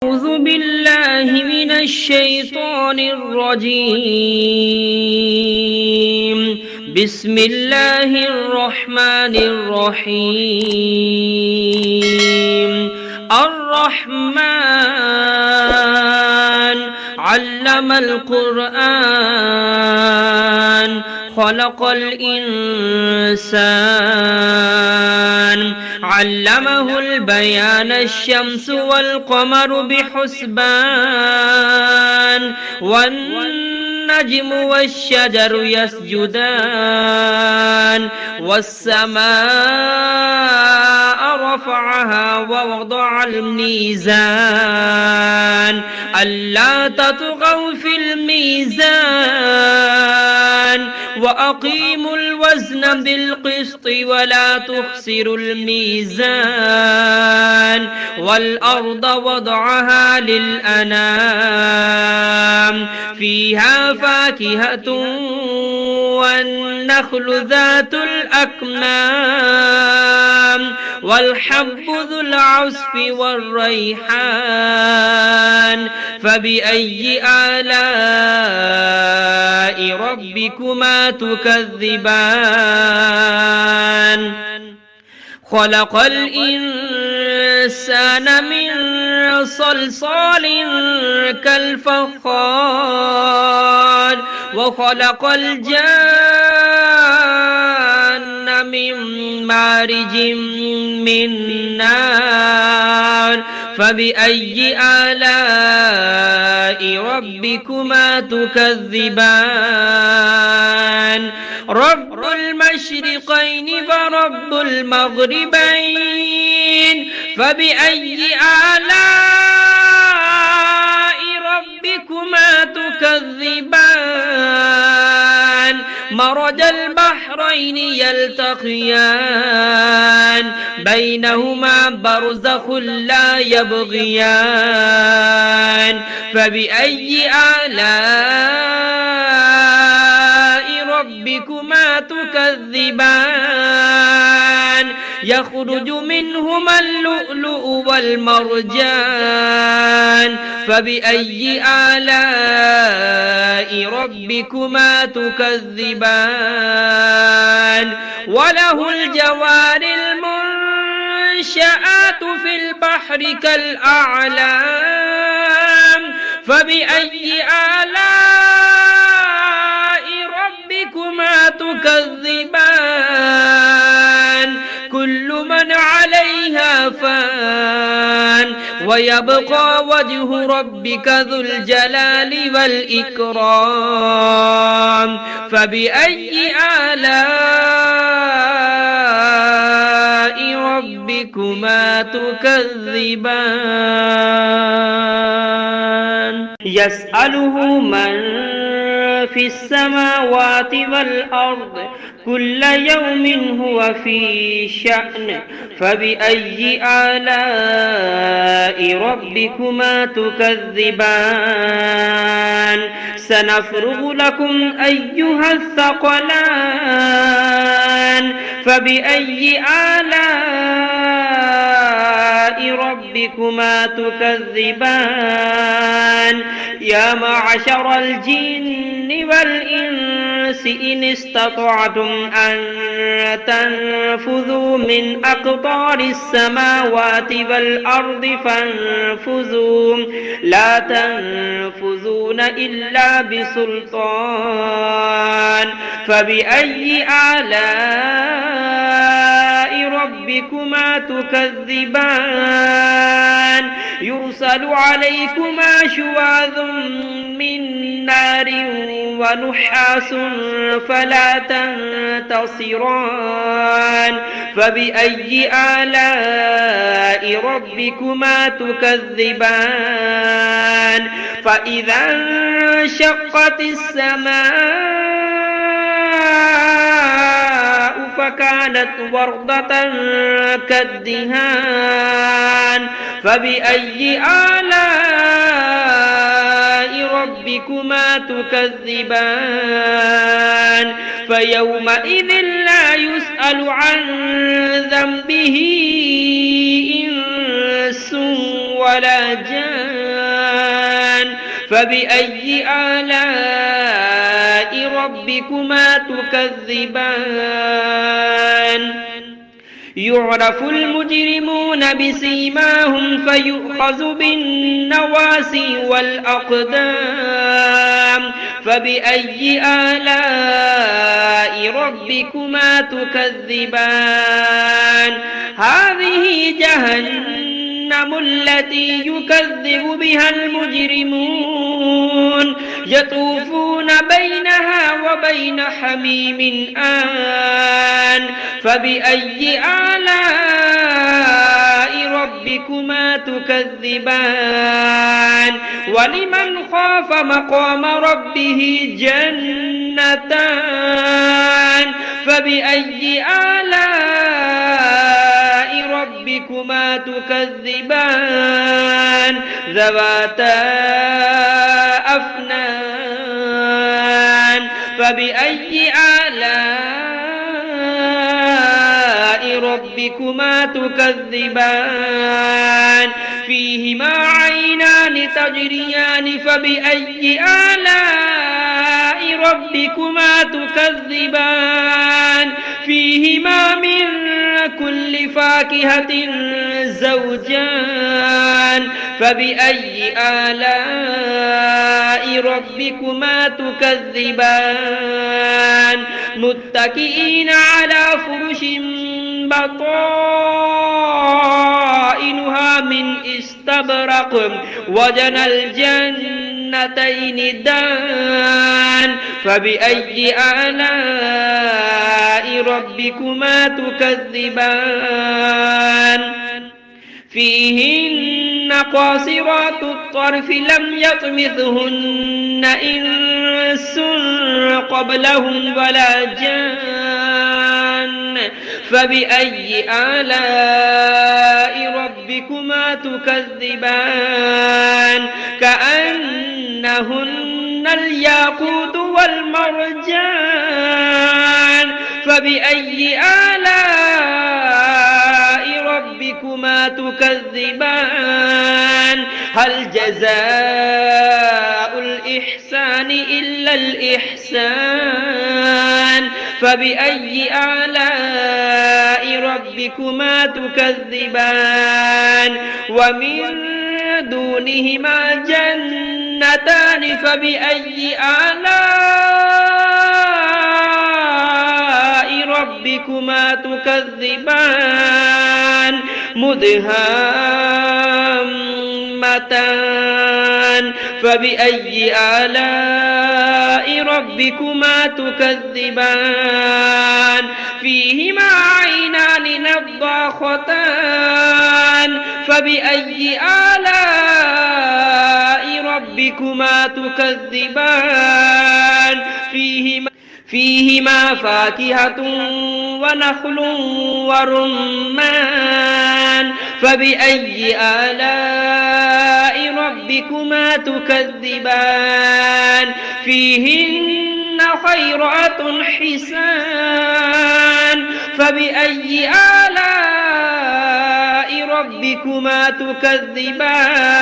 أعوذ بالله من الشيطان الرجيم. بسم الله الرحمن الرحيم. الرحمن علم القرآن خلق الإنسان علمه البيان الشمس والقمر بحسبان والنجم والشجر يسجدان والسماء رفعها ووضع الميزان ألا تطغوا في الميزان وأقيموا الوزن بالقسط ولا تخسروا الميزان والأرض وضعها للأنام فيها فاكهة والنخل ذات الأكمام والحب ذو العصف والريحان فبأي آلاء ربكما تكذبان خلق الإنسان من صلصال كالفخار وخلق الجان من مارج من نار فبأي آلاء ربكما تكذبان رب المشرقين ورب المغربين فبأي آلاء ربكما تكذبان مرج البحرين يلتقيان بينهما برزخ لا يبغيان فبأي آلاء ربكما تكذبان يخرج منهما اللؤلؤ والمرجان فبأي آلاء ربكما تكذبان وله الجوار المنشآت في البحر كالأعلام فبأي آلاء ربكما تكذبان كل من عليها فان ويبقى وجه ربك ذو الجلال والإكرام فبأي آلاء ربكما تكذبان يسأله من في السماوات والأرض كل يوم هو في شأن فبأي آلاء ربكما تكذبان سنفرغ لكم أيها الثقلان فبأي آلاء ربكما تكذبان يا معشر الجن والإنس إن استطعتم أن تنفذوا من أقطار السماوات والأرض فانفذوا لا تنفذون إلا بسلطان فبأي آلاء ربكما تكذبان يرسل عليكما شواظ من نار ونحاس فلا تنتصران فبأي آلاء ربكما تكذبان فإذا انشقت السماء فكانت وردة كالدهان فبأي آلاء ربكما تكذبان فيومئذ لا يسأل عن ذنبه إنس ولا جان فبأي آلاء ربكما تكذبان يعرف المجرمون بسيماهم فيؤخذ بالنواسي والأقدام فبأي آلاء ربكما تكذبان هذه جهنم التي يكذب بها المجرمون يطوفون بينها وبين حميم آن فبأي آلاء ربكما تكذبان ولمن خاف مقام ربه جنتان فبأي آلاء ربكما تكذبان ذواتا أفنان فبأي آلاء ربكما تكذبان فيهما عينان تجريان فبأي آلاء ربكما تكذبان فيهما من كل فاكهة زوجان فبأي آلاء ربكما تكذبان متكئين على فرش بطائنها من استبرق وجنى الجنتين دان فبأي آلاء ربكما تكذبان فيهن قاصرات الطرف لم يطمثهن إنس قبلهم ولا جان فبأي آلاء ربكما تكذبان كأنهن الياقوت والمرجان فبأي آلاء ربكما تكذبان هل جزاء الإحسان إلا الإحسان فبأي آلاء ربكما تكذبان ومن دونهما جنتان فبأي آلاء ربكما تكذبان مدهامتان فبأي آلاء ربكما تكذبان فيهما عينان نضاختان فبأي آلاء ربكما تكذبان فيهما فاكهة ونخل ورمان فبأي آلاء ربكما تكذبان فيهن خيرات حسان فبأي آلاء ربكما تكذبان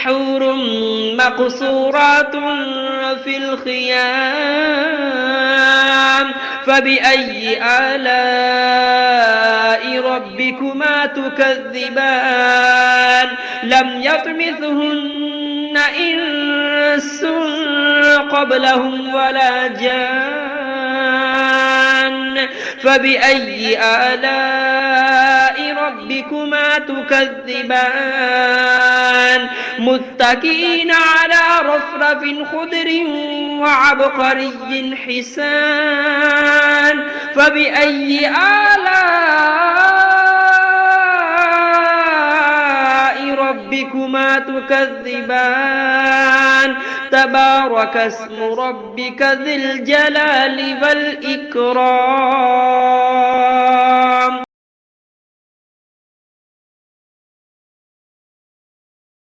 حور مقصورات في الخيام فبأي آلاء ربكما تكذبان لم يطمثهن إنس قبلهم ولا جان فبأي آلاء ربكما تكذبان متكئين على رفرف خضر وعبقري حسان فبأي آلاء ربكما تكذبان تبارك اسم ربك ذي الجلال والإكرام